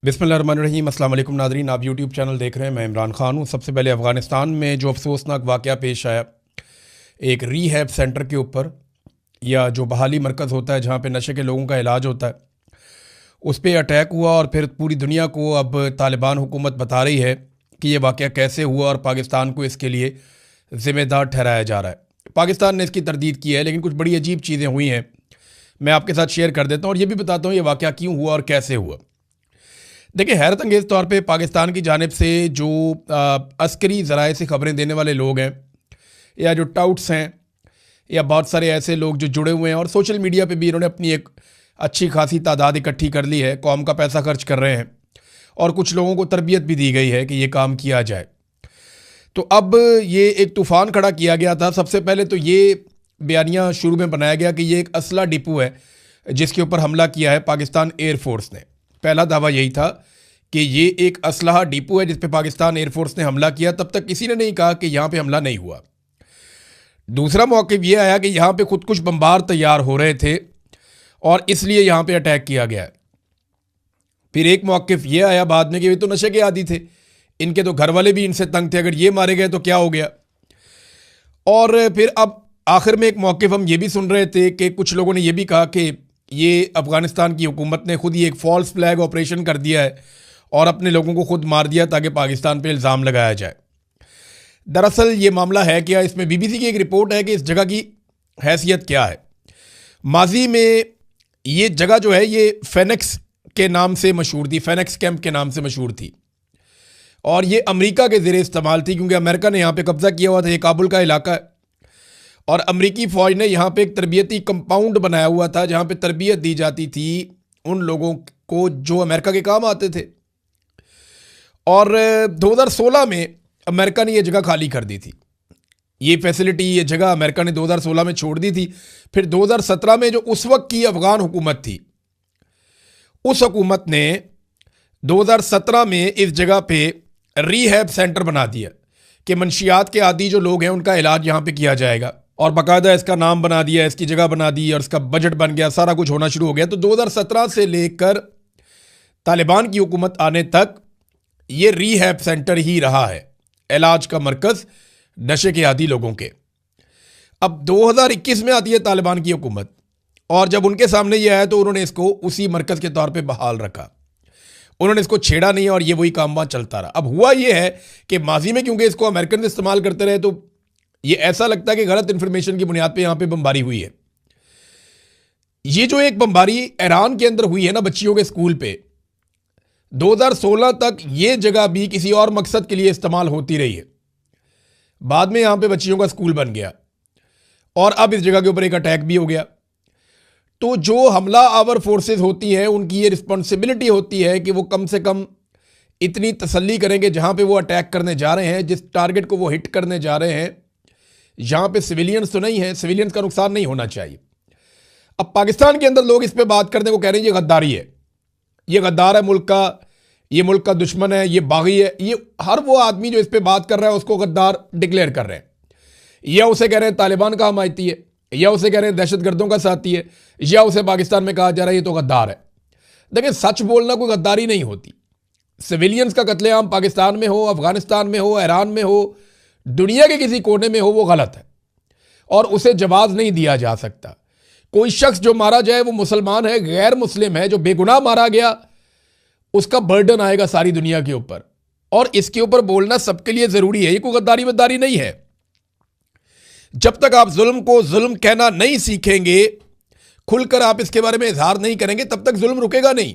बिस्मिल्लाहिर्रहमानिर्रहीम। अस्सलाम वालेकुम नाज़रीन, आप यूट्यूब चैनल देख रहे हैं। मैं इमरान ख़ान हूँ। सबसे पहले अफ़गानिस्तान में जो अफसोसनाक वाक़या पेश आया, एक रीहैब सेंटर के ऊपर या जो बहाली मरकज़ होता है जहाँ पे नशे के लोगों का इलाज होता है, उस पर अटैक हुआ और फिर पूरी दुनिया को अब तालिबान हुकूमत बता रही है कि ये वाक़या कैसे हुआ और पाकिस्तान को इसके लिए ज़िम्मेदार ठहराया जा रहा है। पाकिस्तान ने इसकी तरदीद की है, लेकिन कुछ बड़ी अजीब चीज़ें हुई हैं, मैं आपके साथ शेयर कर देता हूँ और ये भी बताता हूँ ये वाक़या क्यों हुआ और कैसे हुआ। देखिए, हैरत अंगेज़ तौर पे पाकिस्तान की जानिब से जो अस्करी ज़राए से ख़बरें देने वाले लोग हैं या जो टाउट्स हैं या बहुत सारे ऐसे लोग जो जुड़े हुए हैं और सोशल मीडिया पे भी इन्होंने अपनी एक अच्छी खासी तादाद इकट्ठी कर ली है, कौम का पैसा खर्च कर रहे हैं और कुछ लोगों को तरबियत भी दी गई है कि ये काम किया जाए। तो अब ये एक तूफ़ान खड़ा किया गया था। सबसे पहले तो ये बयानिया शुरू में बनाया गया कि ये एक असला डिपो है जिसके ऊपर हमला किया है पाकिस्तान एयरफोर्स ने। पहला दावा यही था कि ये एक असलहा डिपो है जिस पे पाकिस्तान एयरफोर्स ने हमला किया। तब तक किसी ने नहीं कहा कि यहाँ पे हमला नहीं हुआ। दूसरा मौक़िफ़ ये आया कि यहाँ पे खुद कुछ बम्बार तैयार हो रहे थे और इसलिए यहाँ पे अटैक किया गया है। फिर एक मौक़िफ़ ये आया बाद में कि वे तो नशे के आदी थे, इनके तो घर वाले भी इनसे तंग थे, अगर ये मारे गए तो क्या हो गया। और फिर अब आखिर में एक मौक़िफ़ हम ये भी सुन रहे थे कि कुछ लोगों ने ये भी कहा कि ये अफ़गानिस्तान की हुकूमत ने खुद ही एक फ़ॉल्स फ्लैग ऑपरेशन कर दिया है और अपने लोगों को खुद मार दिया ताकि पाकिस्तान पे इल्ज़ाम लगाया जाए। दरअसल ये मामला है क्या, इसमें बीबीसी की एक रिपोर्ट है कि इस जगह की हैसियत क्या है। माजी में ये जगह जो है ये फेनिक्स के नाम से मशहूर थी, फेनिक्स कैंप के नाम से मशहूर थी और ये अमेरिका के ज़ेरे इस्तेमाल थी क्योंकि अमेरिका ने यहाँ पर कब्ज़ा किया हुआ था। ये काबुल का इलाका है और अमरीकी फ़ौज ने यहाँ पे एक तरबियती कंपाउंड बनाया हुआ था जहाँ पे तरबियत दी जाती थी उन लोगों को जो अमेरिका के काम आते थे। और 2016 में अमेरिका ने ये जगह खाली कर दी थी। ये फैसिलिटी, ये जगह अमेरिका ने 2016 में छोड़ दी थी। फिर 2017 में जो उस वक्त की अफ़गान हुकूमत थी, उस हुकूमत ने 2017 में इस जगह पे रीहैब सेंटर बना दिया कि मंशियात के आदी जो लोग हैं उनका इलाज यहाँ पे किया जाएगा और बाकायदा इसका नाम बना दिया, इसकी जगह बना दी और इसका बजट बन गया, सारा कुछ होना शुरू हो गया। तो 2017 से लेकर तालिबान की हुकूमत आने तक ये रीहैब सेंटर ही रहा है, इलाज का मरकज़ नशे के आदी लोगों के। अब 2021 में आती है तालिबान की हुकूमत और जब उनके सामने ये आया तो उन्होंने इसको उसी मरकज़ के तौर पर बहाल रखा, उन्होंने इसको छेड़ा नहीं और ये वही काम वहाँ चलता रहा। अब हुआ ये है कि माजी में क्योंकि इसको अमेरिकन इस्तेमाल करते रहे तो ये ऐसा लगता है कि गलत इंफॉर्मेशन की बुनियाद पे यहाँ पे बमबारी हुई है। ये जो एक बमबारी ईरान के अंदर हुई है ना बच्चियों के स्कूल पे, 2016 तक ये जगह भी किसी और मकसद के लिए इस्तेमाल होती रही है। बाद में यहाँ पे बच्चियों का स्कूल बन गया और अब इस जगह के ऊपर एक अटैक भी हो गया। तो जो हमला आवर फोर्सेस होती हैं उनकी ये रिस्पॉन्सिबिलिटी होती है कि वो कम से कम इतनी तसल्ली करेंगे जहाँ पे वो अटैक करने जा रहे हैं, जिस टारगेट को वो हिट करने जा रहे हैं, यहाँ पे सिविलियंस तो नहीं है, सिविलियंस का नुकसान नहीं होना चाहिए। अब पाकिस्तान के अंदर लोग इस पे बात करने को कह रहे हैं ये गद्दारी है, ये गद्दार है मुल्क का, ये मुल्क का दुश्मन है, ये बागी है। ये हर वो आदमी जो इस पे बात कर रहा है उसको गद्दार डिक्लेयर कर रहे हैं, या उसे कह रहे हैं तालिबान का हमायती है, या उसे कह रहे हैं दहशतगर्दों का साथी है, या उसे पाकिस्तान में कहा जा रहा है ये तो गद्दार है। देखिए, सच बोलना कोई गद्दारी नहीं होती। सिविलियंस का कत्लेआम पाकिस्तान में हो, अफगानिस्तान में हो, ईरान में हो, दुनिया के किसी कोने में हो, वो गलत है और उसे जवाब नहीं दिया जा सकता। कोई शख्स जो मारा जाए वो मुसलमान है, गैर मुस्लिम है, जो बेगुनाह मारा गया उसका बर्डन आएगा सारी दुनिया के ऊपर और इसके ऊपर बोलना सबके लिए जरूरी है। ये कोई गद्दारी वद्दारी नहीं है। जब तक आप जुल्म को जुल्म कहना नहीं सीखेंगे, खुलकर आप इसके बारे में इजहार नहीं करेंगे, तब तक जुल्म रुकेगा नहीं।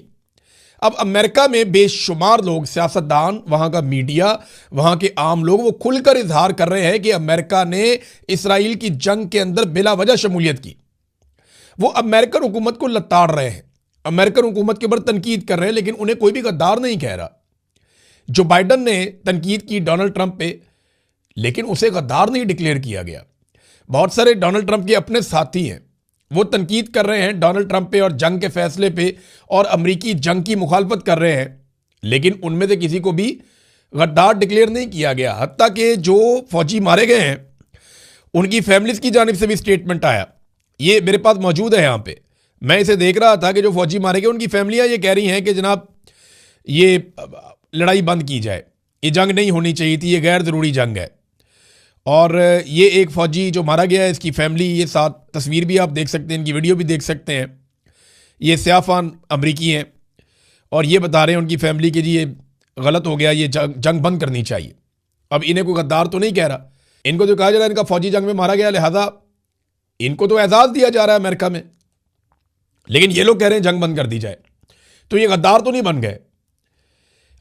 अब अमेरिका में बेशुमार लोग, सियासतदान, वहाँ का मीडिया, वहाँ के आम लोग, वो खुलकर इजहार कर रहे हैं कि अमेरिका ने इसराइल की जंग के अंदर बिला वजह शमूलियत की। वो अमेरिकन हुकूमत को लताड़ रहे हैं, अमेरिकन हुकूमत के ऊपर तनकीद कर रहे हैं, लेकिन उन्हें कोई भी गद्दार नहीं कह रहा। जो बाइडन ने तनकीद की डोनाल्ड ट्रंप पे, लेकिन उसे गद्दार नहीं डिक्लेयर किया गया। बहुत सारे डोनाल्ड ट्रंप के अपने साथी हैं, वो तनकीद कर रहे हैं डोनाल्ड ट्रंप पे और जंग के फैसले पे और अमरीकी जंग की मुखालफत कर रहे हैं, लेकिन उनमें से किसी को भी गद्दार डिक्लेयर नहीं किया गया। हत्ता कि जो फौजी मारे गए हैं उनकी फैमिलीज की जानिब से भी स्टेटमेंट आया, ये मेरे पास मौजूद है यहाँ पे, मैं इसे देख रहा था कि जो फौजी मारे गए उनकी फैमिलियाँ ये कह रही हैं कि जनाब ये लड़ाई बंद की जाए, ये जंग नहीं होनी चाहिए थी, ये गैर ज़रूरी जंग है। और ये एक फ़ौजी जो मारा गया है, इसकी फैमिली, ये साथ तस्वीर भी आप देख सकते हैं, इनकी वीडियो भी देख सकते हैं। ये सियाफ़ान अमरीकी हैं और ये बता रहे हैं उनकी फैमिली के जी ये गलत हो गया, ये जंग बंद करनी चाहिए। अब इन्हें कोई गद्दार तो नहीं कह रहा, इनको जो कहा जा रहा है इनका फ़ौजी जंग में मारा गया, लिहाजा इनको तो एजाज़ दिया जा रहा है अमेरिका में, लेकिन ये लोग कह रहे हैं जंग बंद कर दी जाए। तो ये गद्दार तो नहीं बन गए।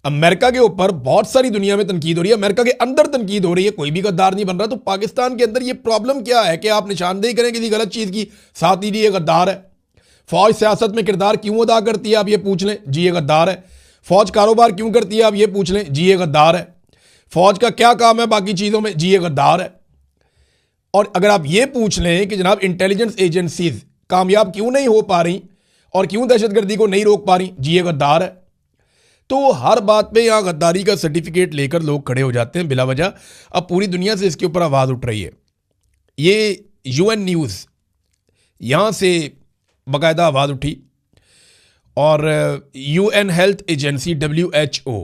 अमेरिका के ऊपर बहुत सारी दुनिया में तनकीद हो रही है, अमेरिका के अंदर तनकीद हो रही है, कोई भी गद्दार नहीं बन रहा। तो पाकिस्तान के अंदर ये प्रॉब्लम क्या है कि आप निशानदेही करें किसी गलत चीज़ की, साथ ही ये गद्दार है। फौज सियासत में किरदार क्यों अदा करती है, आप ये पूछ लें, जी ये गद्दार है। फौज कारोबार क्यों करती है, आप ये पूछ लें, जी ये गद्दार है। फौज का क्या काम है बाकी चीज़ों में, जी ये गद्दार है। और अगर आप ये पूछ लें कि जनाब इंटेलिजेंस एजेंसीज कामयाब क्यों नहीं हो पा रही और क्यों दहशतगर्दी को नहीं रोक पा रही, जी ये गद्दार है। तो हर बात पे यहां गद्दारी का सर्टिफिकेट लेकर लोग खड़े हो जाते हैं बिला वजह। अब पूरी दुनिया से इसके ऊपर आवाज़ उठ रही है। ये यूएन न्यूज़ यहां से बाकायदा आवाज़ उठी और यूएन हेल्थ एजेंसी WHO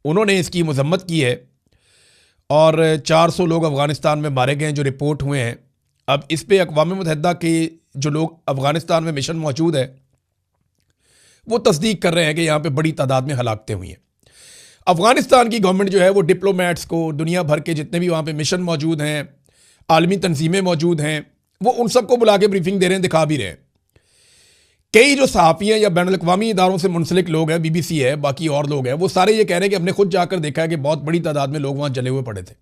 उन्होंने इसकी मजम्मत की है और 400 लोग अफ़गानिस्तान में मारे गए हैं जो रिपोर्ट हुए हैं। अब इस पे अक़वाम मुत्तहिदा के जो लोग अफ़गानिस्तान में मिशन मौजूद है वो तस्दीक कर रहे हैं कि यहाँ पे बड़ी तादाद में हलाकतें हुई हैं। अफ़गानिस्तान की गवर्नमेंट जो है वो डिप्लोमेट्स को, दुनिया भर के जितने भी वहाँ पे मिशन मौजूद हैं, आलमी तंजीमें मौजूद हैं, वो उन सबको बुला के ब्रीफिंग दे रहे हैं, दिखा भी रहे हैं। कई जो सहाफ़ी हैं या बैनुल-अक़वामी इदारों से मुंसलिक लोग हैं, BBC है, बाकी और लोग हैं, वो सारे ये कह रहे हैं कि हमने खुद जाकर देखा है कि बहुत बड़ी तादाद में लोग वहाँ जले हुए पड़े थे।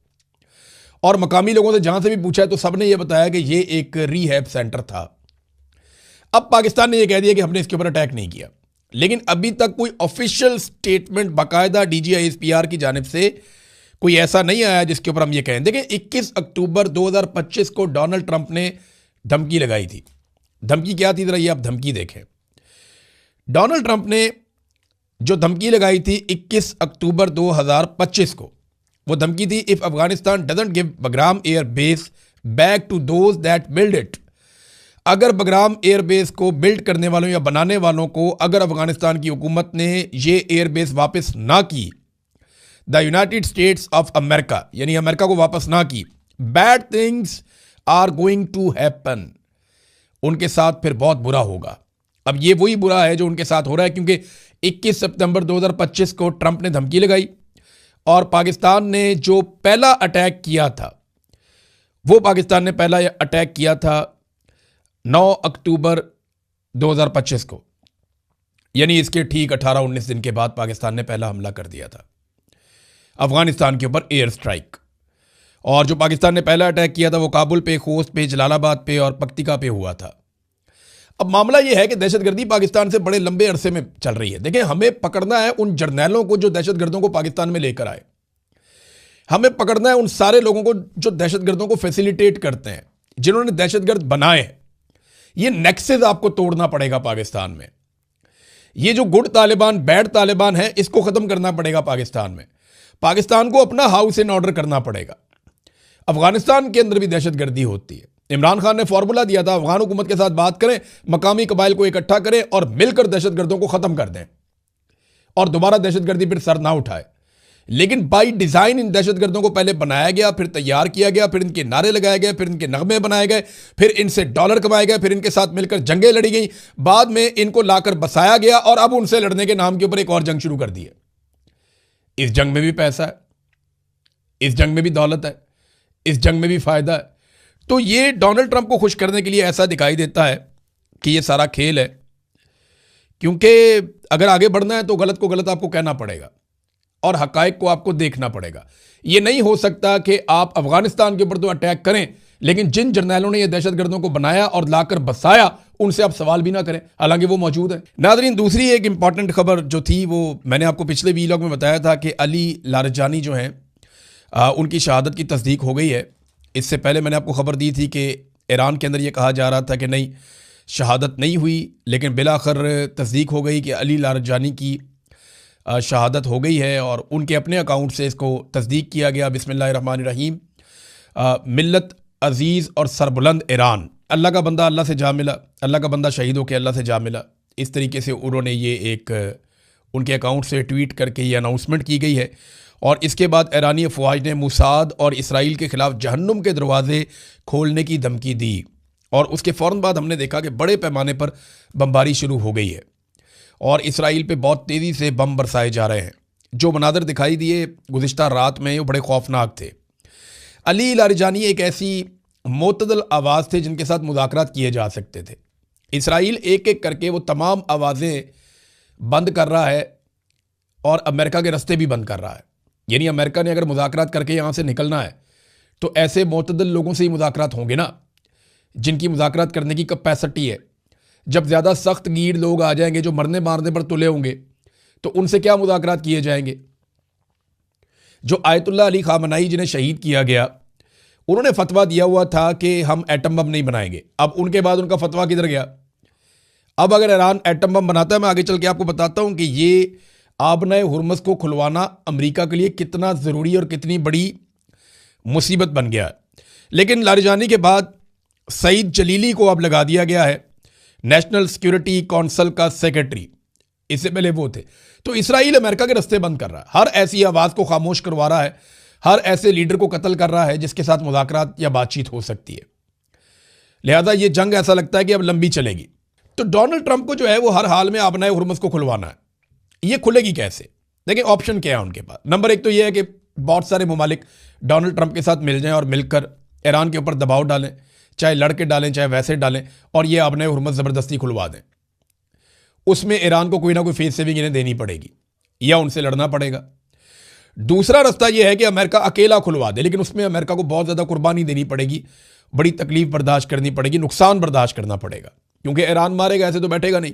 और मकामी लोगों से जहाँ से भी पूछा है तो सब ने यह बताया कि ये एक रीहैब सेंटर था। अब पाकिस्तान ने यह कह दिया कि हमने इसके ऊपर अटैक नहीं किया, लेकिन अभी तक कोई ऑफिशियल स्टेटमेंट बाकायदा DGISPR की जानिब से कोई ऐसा नहीं आया जिसके ऊपर हम ये कहें। देखिए 21 अक्टूबर 2025 को डोनाल्ड ट्रंप ने धमकी लगाई थी। धमकी क्या थी, जरा ये आप धमकी देखें। डोनाल्ड ट्रंप ने जो धमकी लगाई थी 21 अक्टूबर 2025 को, वो धमकी थी, if Afghanistan doesn't give Bagram air base back to those that build it. अगर बगराम एयरबेस को बिल्ड करने वालों या बनाने वालों को अगर अफगानिस्तान की हुकूमत ने ये एयरबेस वापस ना की, the United States of America यानी अमेरिका को वापस ना की, bad things are going to happen, उनके साथ फिर बहुत बुरा होगा। अब ये वही बुरा है जो उनके साथ हो रहा है, क्योंकि 21 सितंबर 2025 को ट्रंप ने धमकी लगाई और पाकिस्तान ने जो पहला अटैक किया था, वो पाकिस्तान ने पहला अटैक किया था 9 अक्टूबर 2025 को, यानी इसके ठीक 18-19 दिन के बाद पाकिस्तान ने पहला हमला कर दिया था अफगानिस्तान के ऊपर, एयर स्ट्राइक। और जो पाकिस्तान ने पहला अटैक किया था वो काबुल पे, खोस्त पे, जलालाबाद पे और पख्तिका पे हुआ था। अब मामला ये है कि दहशतगर्दी पाकिस्तान से बड़े लंबे अरसे में चल रही है। देखिए, हमें पकड़ना है उन जर्नैलों को जो दहशतगर्दों को पाकिस्तान में लेकर आए, हमें पकड़ना है उन सारे लोगों को जो दहशतगर्दों को फैसिलिटेट करते हैं, जिन्होंने दहशतगर्द बनाए हैं। ये नेक्सेस आपको तोड़ना पड़ेगा पाकिस्तान में। ये जो गुड तालिबान बैड तालिबान है, इसको खत्म करना पड़ेगा पाकिस्तान में। पाकिस्तान को अपना हाउस इन ऑर्डर करना पड़ेगा। अफगानिस्तान के अंदर भी दहशतगर्दी होती है। इमरान खान ने फॉर्मूला दिया था, अफगान हुकूमत के साथ बात करें, मकामी कबाइल को इकट्ठा करें और मिलकर दहशतगर्दों को खत्म कर दें और दोबारा दहशतगर्दी पर सर ना उठाए। लेकिन बाई डिजाइन इन दहशतगर्दों को पहले बनाया गया, फिर तैयार किया गया, फिर इनके नारे लगाए गए, फिर इनके नगमे बनाए गए, फिर इनसे डॉलर कमाए गए, फिर इनके साथ मिलकर जंगें लड़ी गई, बाद में इनको लाकर बसाया गया और अब उनसे लड़ने के नाम के ऊपर एक और जंग शुरू कर दी है। इस जंग में भी पैसा है, इस जंग में भी दौलत है, इस जंग में भी फायदा है। तो ये डोनाल्ड ट्रंप को खुश करने के लिए ऐसा दिखाई देता है कि ये सारा खेल है, क्योंकि अगर आगे बढ़ना है तो गलत को गलत आपको कहना पड़ेगा और हकायक को आपको देखना पड़ेगा। ये नहीं हो सकता कि आप अफगानिस्तान के ऊपर तो अटैक करें, लेकिन जिन जर्नैलों ने ये दहशतगर्दों को बनाया और लाकर बसाया उनसे आप सवाल भी ना करें, हालांकि वो मौजूद है। नाज़रीन, दूसरी एक इंपॉर्टेंट खबर जो थी वो मैंने आपको पिछले वीलॉग में बताया था कि अली लारजानी जो हैं उनकी शहादत की तस्दीक हो गई है। इससे पहले मैंने आपको खबर दी थी कि ईरान के अंदर ये कहा जा रहा था कि नहीं, शहादत नहीं हुई, लेकिन बिलाखिर तस्दीक हो गई कि अली लारजानी की शहादत हो गई है और उनके अपने अकाउंट से इसको तस्दीक किया गया। बिस्मिल्लाहिर्रहमानिर्रहीम। मिल्लत अज़ीज़ और सरबुलंद ईरान, अल्लाह का बंदा अल्लाह से जा मिला, अल्लाह का बंदा शहीद होकर अल्लाह से जा मिला। इस तरीके से उन्होंने ये एक उनके अकाउंट से ट्वीट करके ये अनाउंसमेंट की गई है। और इसके बाद ईरानी अफवाज ने मुसाद और इसराइल के खिलाफ जहन्नुम के दरवाजे खोलने की धमकी दी। और उसके फ़ौरन बाद हमने देखा कि बड़े पैमाने पर बमबारी शुरू हो गई है और इसराइल पे बहुत तेज़ी से बम बरसाए जा रहे हैं। जो मनाज़र दिखाई दिए गुज़िश्ता रात में वो बड़े खौफनाक थे। अली लारिजानी एक ऐसी मोतदल आवाज़ थे जिनके साथ मुज़ाकरात किए जा सकते थे। इसराइल एक एक करके वो तमाम आवाज़ें बंद कर रहा है और अमेरिका के रास्ते भी बंद कर रहा है। यानी अमेरिका ने अगर मुज़ाकरात करके यहाँ से निकलना है तो ऐसे मोतदल लोगों से ही मुज़ाकरात होंगे ना, जिनकी मुज़ाकरात करने की कैपेसिटी है। जब ज़्यादा सख्त गीर लोग आ जाएंगे जो मरने मारने पर तुले होंगे तो उनसे क्या मुज़ाकरात किए जाएंगे। जो आयतुल्लाह अली खामनाई जिन्हें शहीद किया गया, उन्होंने फतवा दिया हुआ था कि हम एटम बम नहीं बनाएंगे। अब उनके बाद उनका फतवा किधर गया। अब अगर ईरान एटम बम बनाता है, मैं आगे चल के आपको बताता हूं कि ये आबनाए हुर्मुज़ को खुलवाना अमेरिका के लिए कितना ज़रूरी और कितनी बड़ी मुसीबत बन गया है। लेकिन लारिजानी के बाद सईद जलीली को अब लगा दिया गया है नेशनल सिक्योरिटी काउंसिल का सेक्रेटरी। इससे पहले वो थे। तो इसराइल अमेरिका के रास्ते बंद कर रहा है, हर ऐसी आवाज़ को खामोश करवा रहा है, हर ऐसे लीडर को कत्ल कर रहा है जिसके साथ मुज़ाकरात या बातचीत हो सकती है। लिहाजा ये जंग ऐसा लगता है कि अब लंबी चलेगी। तो डोनाल्ड ट्रंप को जो है वो हर हाल में आबनाए हुर्मुज़ को खुलवाना है। ये खुलेगी कैसे? देखिए ऑप्शन क्या है उनके पास। नंबर एक तो ये है कि बहुत सारे ममालिक डोनाल्ड ट्रंप के साथ मिल जाएं और मिलकर ईरान के ऊपर दबाव डालें, चाहे लड़के डालें चाहे वैसे डालें, और ये आबनाए हुर्मुज़ ज़बरदस्ती खुलवा दें। उसमें ईरान को कोई ना कोई फेस सेविंग इन्हें देनी पड़ेगी या उनसे लड़ना पड़ेगा। दूसरा रास्ता यह है कि अमेरिका अकेला खुलवा दे, लेकिन उसमें अमेरिका को बहुत ज़्यादा कुर्बानी देनी पड़ेगी, बड़ी तकलीफ बर्दाश्त करनी पड़ेगी, नुकसान बर्दाश्त करना पड़ेगा, क्योंकि ईरान मारेगा, ऐसे तो बैठेगा नहीं।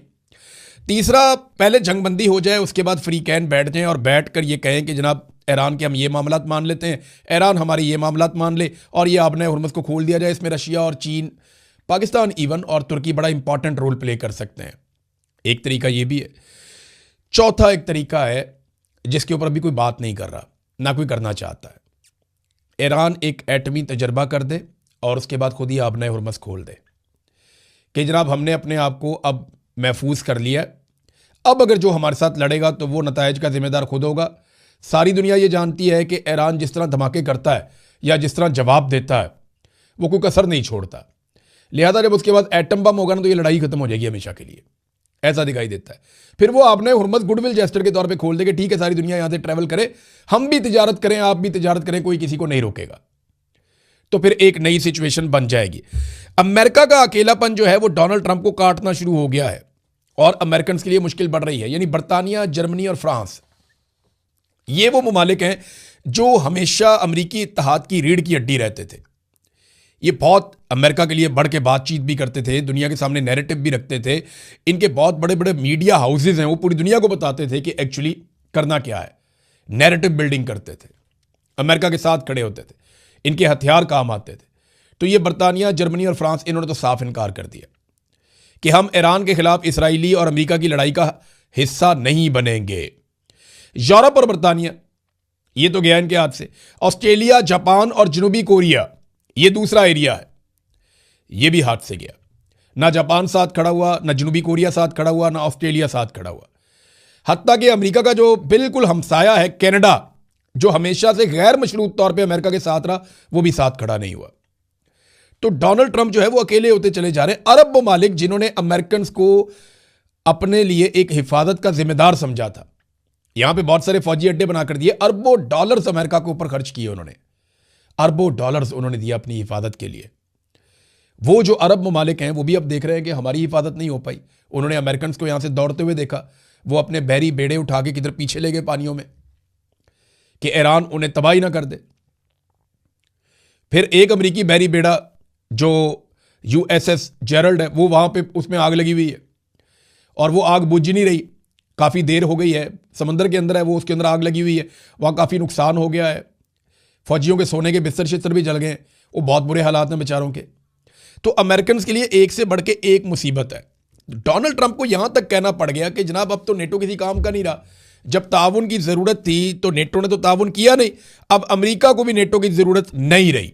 तीसरा, पहले जंगबंदी हो जाए, उसके बाद फ्री कैन बैठ जाएं और बैठ कर ये कहें कि जनाब ईरान के हम ये मामलात मान लेते हैं, ईरान हमारे ये मामलात मान ले, और ये आबनाए हुर्मुज़ को खोल दिया जाए। इसमें रशिया और चीन, पाकिस्तान इवन और तुर्की बड़ा इंपॉर्टेंट रोल प्ले कर सकते हैं। एक तरीका ये भी है। चौथा एक तरीका है जिसके ऊपर अभी कोई बात नहीं कर रहा, ना कोई करना चाहता है। ईरान एक एटमी तजर्बा कर दे और उसके बाद खुद ही आबनाए हुर्मुज़ खोल दे कि जनाब हमने अपने आप को अब महफूज कर लिया, अब अगर जो हमारे साथ लड़ेगा तो वो नताइज का जिम्मेदार खुद होगा। सारी दुनिया ये जानती है कि ईरान जिस तरह धमाके करता है या जिस तरह जवाब देता है वो कोई कसर नहीं छोड़ता। लिहाजा जब उसके बाद एटम बम होगा ना तो ये लड़ाई खत्म हो जाएगी हमेशा के लिए, ऐसा दिखाई देता है। फिर वो आबनाए हुर्मुज़ गुडविल जेस्चर के तौर पे खोल देंगे, ठीक है सारी दुनिया यहां से ट्रैवल करे, हम भी तिजारत करें, आप भी तिजारत करें, कोई किसी को नहीं रोकेगा। तो फिर एक नई सिचुएशन बन जाएगी। अमेरिका का अकेलापन जो है वो डोनाल्ड ट्रंप को काटना शुरू हो गया है और अमेरिकन के लिए मुश्किल बढ़ रही है। यानी बरतानिया, जर्मनी और फ्रांस, ये वो ममालिक हैं जो हमेशा अमरीकी इत्तेहाद की रीढ़ की हड्डी रहते थे। ये बहुत अमेरिका के लिए बढ़ के बातचीत भी करते थे, दुनिया के सामने नैरेटिव भी रखते थे। इनके बहुत बड़े बड़े मीडिया हाउसेज हैं, वो पूरी दुनिया को बताते थे कि एक्चुअली करना क्या है। नैरेटिव बिल्डिंग करते थे, अमेरिका के साथ खड़े होते थे, इनके हथियार काम आते थे। तो ये बरतानिया, जर्मनी और फ्रांस, इन्होंने तो साफ इनकार कर दिया कि हम ईरान के खिलाफ इसराइली और अमेरिका की लड़ाई का हिस्सा नहीं बनेंगे। यूरोप और बरतानिया, ये तो गया इनके हाथ से। ऑस्ट्रेलिया, जापान और जनूबी कोरिया, ये दूसरा एरिया है, ये भी हाथ से गया। ना जापान साथ खड़ा हुआ, ना जनूबी कोरिया साथ खड़ा हुआ, ना ऑस्ट्रेलिया साथ खड़ा हुआ। हत्ता कि अमेरिका का जो बिल्कुल हमसाया है कनाडा, जो हमेशा से गैर मशरूत तौर पे अमेरिका के साथ रहा, वो भी साथ खड़ा नहीं हुआ। तो डोनाल्ड ट्रंप जो है वो अकेले होते चले जा रहे हैं। अरब ममालिक जिन्होंने अमेरिकन को अपने लिए एक हिफाजत का जिम्मेदार समझा था, यहां पे बहुत सारे फौजी अड्डे बनाकर दिए, अरबों डॉलर्स अमेरिका के ऊपर खर्च किए उन्होंने, अरबों डॉलर्स उन्होंने दिया अपनी हिफाजत के लिए। वो जो अरब ममालिक हैं वो भी अब देख रहे हैं कि हमारी हिफाजत नहीं हो पाई। उन्होंने अमेरिकन को यहां से दौड़ते हुए देखा, वो अपने बहरी बेड़े उठा के किधर पीछे ले गए पानियों में कि ईरान उन्हें तबाही ना कर दे। फिर एक अमेरिकी बहरी बेड़ा जो यूएसएस जेरल्ड है, वो वहां पे उसमें आग लगी हुई है और वो आग बुझ नहीं रही, काफ़ी देर हो गई है, समंदर के अंदर है वो, उसके अंदर आग लगी हुई है, वहाँ काफ़ी नुकसान हो गया है, फौजियों के सोने के बिस्तर शिस्तर भी जल गए, वो बहुत बुरे हालात हैं बेचारों के। तो अमेरिकन के लिए एक से बढ़ के एक मुसीबत है। डोनाल्ड ट्रंप को यहां तक कहना पड़ गया कि जनाब अब तो नेटो किसी काम का नहीं रहा। जब ताउन की ज़रूरत थी तो नेटो ने तो ताउन किया नहीं, अब अमेरिका को भी नेटो की ज़रूरत नहीं रही।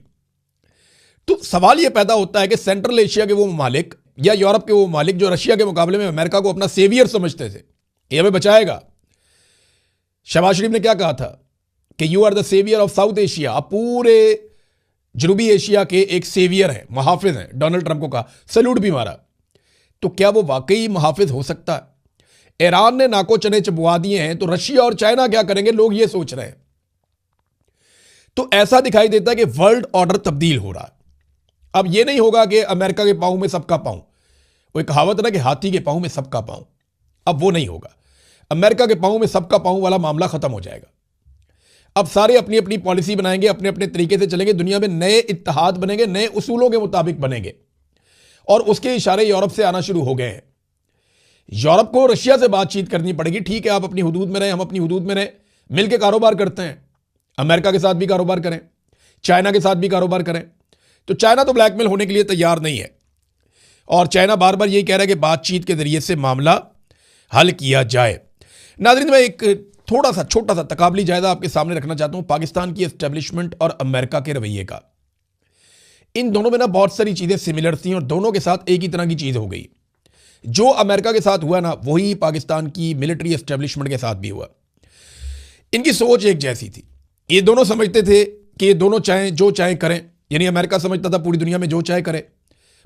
तो सवाल यह पैदा होता है कि सेंट्रल एशिया के वो ममालिक या यूरोप के वो ममालिक जो रशिया के मुकाबले में अमेरिका को अपना सेवियर समझते थे, ये हमें बचाएगा, शहबाज शरीफ ने क्या कहा था कि you are the saviour of South Asia, आप पूरे जनूबी एशिया के एक सेवियर हैं, मुहाफिज हैं। डोनाल्ड ट्रंप को कहा, सैल्यूट भी मारा। तो क्या वो वाकई मुहाफिज हो सकता है? ईरान ने नाको चने चबवा दिए हैं, तो रशिया और चाइना क्या करेंगे, लोग ये सोच रहे हैं। तो ऐसा दिखाई देता है कि वर्ल्ड ऑर्डर तब्दील हो रहा है। अब ये नहीं होगा कि अमेरिका के पांव में सबका पांव, वो एक कहावत है ना कि हाथी के पांव में सबका पांव, अब वो नहीं होगा। अमेरिका के पांव में सबका पांव वाला मामला खत्म हो जाएगा। अब सारे अपनी अपनी पॉलिसी बनाएंगे, अपने अपने तरीके से चलेंगे, दुनिया में नए इत्तेहाद बनेंगे, नए उसूलों के मुताबिक बनेंगे। और उसके इशारे यूरोप से आना शुरू हो गए हैं। यूरोप को रशिया से बातचीत करनी पड़ेगी, ठीक है आप अपनी हुदूद में रहें, हम अपनी हुदूद में रहें, मिलकर कारोबार करते हैं। अमेरिका के साथ भी कारोबार करें, चाइना के साथ भी कारोबार करें। तो चाइना तो ब्लैकमेल होने के लिए तैयार नहीं है, और चाइना बार बार यही कह रहा है कि बातचीत के जरिए से मामला हल किया जाए। नाज़रीन, मैं एक थोड़ा सा छोटा सा तकाबली जायजा आपके सामने रखना चाहता हूं पाकिस्तान की एस्टेब्लिशमेंट और अमेरिका के रवैये का। इन दोनों में ना बहुत सारी चीजें सिमिलर थी और दोनों के साथ एक ही तरह की चीज हो गई। जो अमेरिका के साथ हुआ ना, वही पाकिस्तान की मिलिट्री एस्टेब्लिशमेंट के साथ भी हुआ। इनकी सोच एक जैसी थी। ये दोनों समझते थे कि ये दोनों चाहें जो चाहें करें, यानी अमेरिका समझता था पूरी दुनिया में जो चाहे करे,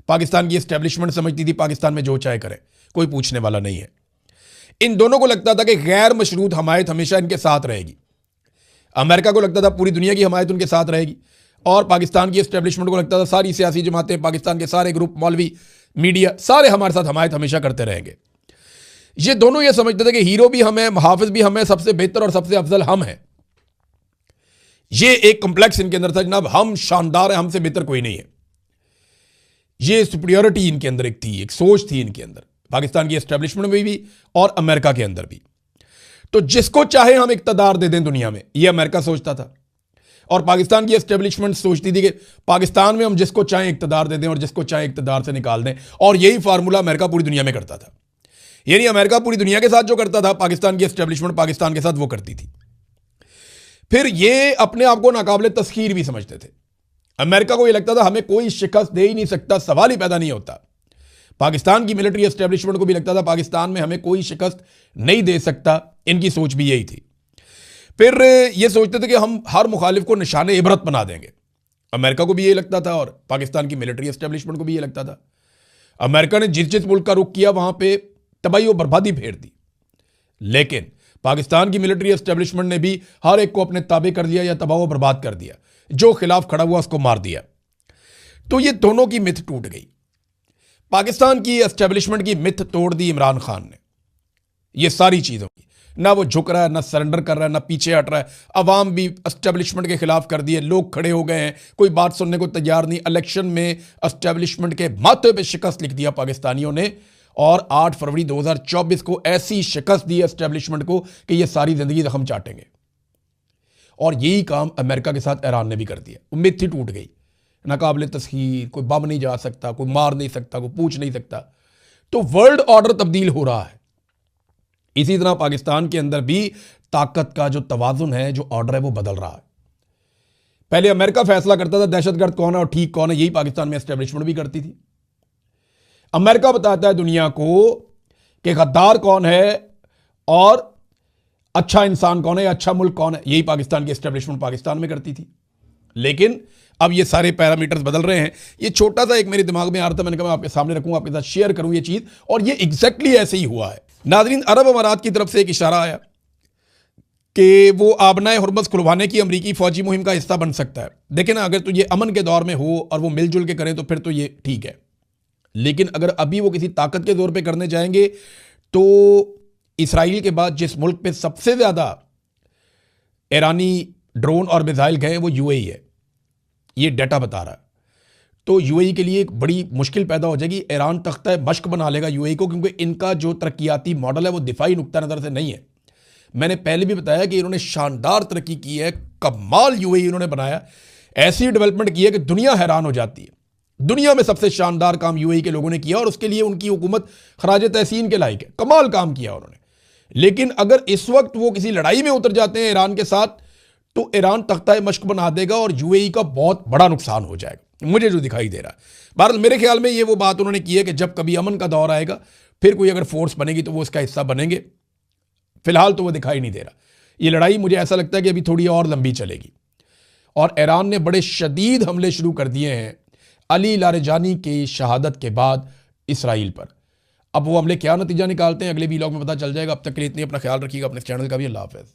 पाकिस्तान की एस्टेब्लिशमेंट समझती थी पाकिस्तान में जो चाहे करे, कोई पूछने वाला नहीं है। इन दोनों को लगता था कि गैर मशरूत हमायत हमेशा इनके साथ रहेगी। अमेरिका को लगता था पूरी दुनिया की हमायत उनके साथ रहेगी, और पाकिस्तान की एस्टेब्लिशमेंट को लगता था सारी सियासी जमातें, पाकिस्तान के सारे ग्रुप, मौलवी, मीडिया, सारे हमारे साथ हमायत हमेशा करते रहेंगे। ये दोनों ये समझते थे कि हीरो भी हम हैं, मुहाफिज भी हम हैं, सबसे बेहतर और सबसे अफजल हम हैं। ये एक कॉम्प्लेक्स इनके अंदर था, जनाब हम शानदार हैं, हमसे बेहतर कोई नहीं है। ये सुपीरियरिटी इनके अंदर एक थी, एक सोच थी इनके अंदर, पाकिस्तान की एस्टेब्लिशमेंट में भी और अमेरिका के अंदर भी। तो जिसको चाहे हम इक्तदार दे दें दुनिया में, यह अमेरिका सोचता था, और पाकिस्तान की एस्टेब्लिशमेंट सोचती थी कि पाकिस्तान में हम जिसको चाहे इक्तदार दे दें और जिसको चाहे इक्तदार से निकाल दें। और यही फार्मूला अमेरिका पूरी दुनिया में करता था। यानी अमेरिका पूरी दुनिया के साथ जो करता था, पाकिस्तान की एस्टेब्लिशमेंट पाकिस्तान के साथ वो करती थी। फिर ये अपने आप को नाकाबिले तस्खीर भी समझते थे। अमेरिका को ये लगता था हमें कोई शिकस्त दे ही नहीं सकता, सवाल ही पैदा नहीं होता। पाकिस्तान की मिलिट्री एस्टेब्लिशमेंट को भी लगता था पाकिस्तान में हमें कोई शिकस्त नहीं दे सकता। इनकी सोच भी यही थी। फिर ये सोचते थे कि हम हर मुखालिफ को निशाने इबरत बना देंगे। अमेरिका को भी ये लगता था और पाकिस्तान की मिलिट्री एस्टेब्लिशमेंट को भी ये लगता था। अमेरिका ने जिस जिस मुल्क का रुख किया वहां पे तबाही और बर्बादी फेर दी, लेकिन पाकिस्तान की मिलिट्री एस्टेब्लिशमेंट ने भी हर एक को अपने ताबे कर दिया या तबाह और बर्बाद कर दिया। जो खिलाफ खड़ा हुआ उसको मार दिया। तो ये दोनों की मिथ टूट गई। पाकिस्तान की एस्टेब्लिशमेंट की मिथ तोड़ दी इमरान खान ने। ये सारी चीज़ों की, ना वो झुक रहा है, ना सरेंडर कर रहा है, ना पीछे हट रहा है। अवाम भी एस्टेब्लिशमेंट के खिलाफ कर दिए, लोग खड़े हो गए हैं, कोई बात सुनने को तैयार नहीं। इलेक्शन में एस्टेब्लिशमेंट के माथे पे शिकस्त लिख दिया पाकिस्तानियों ने, और 8 फरवरी 2024 को ऐसी शिकस्त दी एस्टेब्लिशमेंट को कि ये सारी जिंदगी जख्म चाटेंगे। और यही काम अमेरिका के साथ ईरान ने भी कर दिया। उम्मीद थी टूट गई, नाकाबिले तस्खीर, कोई बम नहीं जा सकता, कोई मार नहीं सकता, कोई पूछ नहीं सकता। तो वर्ल्ड ऑर्डर तब्दील हो रहा है। इसी तरह पाकिस्तान के अंदर भी ताकत का जो तवाजुन है, जो ऑर्डर है, वो बदल रहा है। पहले अमेरिका फैसला करता था दहशतगर्द कौन है और ठीक कौन है, यही पाकिस्तान में एस्टेब्लिशमेंट भी करती थी। अमेरिका बताता है दुनिया को कि गद्दार कौन है और अच्छा इंसान कौन है या अच्छा मुल्क कौन है, यही पाकिस्तान की एस्टेब्लिशमेंट पाकिस्तान में करती थी। लेकिन अब ये सारे पैरामीटर्स बदल रहे हैं। ये छोटा सा एक मेरे दिमाग में आ रहा था, मैंने कहा मैं आपके सामने रखूं, आपके साथ शेयर करूं ये चीज, और ये एग्जैक्टली ऐसे ही हुआ है। नाज़रीन, अरब अमारात की तरफ से एक इशारा आया कि वो आबनाए हुर्मस खुलवाने की अमरीकी फौजी मुहिम का हिस्सा बन सकता है। देखें ना, अगर तो ये अमन के दौर में हो और वो मिलजुल के करें तो फिर तो ये ठीक है, लेकिन अगर अभी वो किसी ताकत के जोर पे करने जाएंगे तो इसराइल के बाद जिस मुल्क पे सबसे ज्यादा ईरानी ड्रोन और मिसाइल गए वो यूएई है, ये डाटा बता रहा है। तो यूएई के लिए एक बड़ी मुश्किल पैदा हो जाएगी। ईरान तख्ता मश्क बना लेगा यूएई को, क्योंकि इनका जो तरक्याती मॉडल है वो दिफाई नुक्ता नज़र से नहीं है। मैंने पहले भी बताया कि इन्होंने शानदार तरक्की की है, कमाल यूएई इन्होंने बनाया, ऐसी डेवलपमेंट की है कि दुनिया हैरान हो जाती है। दुनिया में सबसे शानदार काम यूएई के लोगों ने किया और उसके लिए उनकी हुकूमत खराज तहसीन के लायक है। कमाल काम किया उन्होंने। लेकिन अगर इस वक्त वो किसी लड़ाई में उतर जाते हैं ईरान के साथ, तो ईरान तख्ता मश्क बना देगा और यूएई का बहुत बड़ा नुकसान हो जाएगा, मुझे जो दिखाई दे रहा है। बहरहाल मेरे ख्याल में ये वो बात उन्होंने की है कि जब कभी अमन का दौर आएगा, फिर कोई अगर फोर्स बनेगी तो वो उसका हिस्सा बनेंगे। फिलहाल तो वो दिखाई नहीं दे रहा। ये लड़ाई मुझे ऐसा लगता है कि अभी थोड़ी और लंबी चलेगी। और ईरान ने बड़े शदीद हमले शुरू कर दिए हैं अली लारेजानी की शहादत के बाद इसराइल पर। अब वो हमले क्या नतीजा निकालते हैं अगले वीलॉग में पता चल जाएगा। अब तक के लिए इतनी अपना ख्याल रखिएगा, अपने चैनल का भी। अल्लाह हाफ़िज़।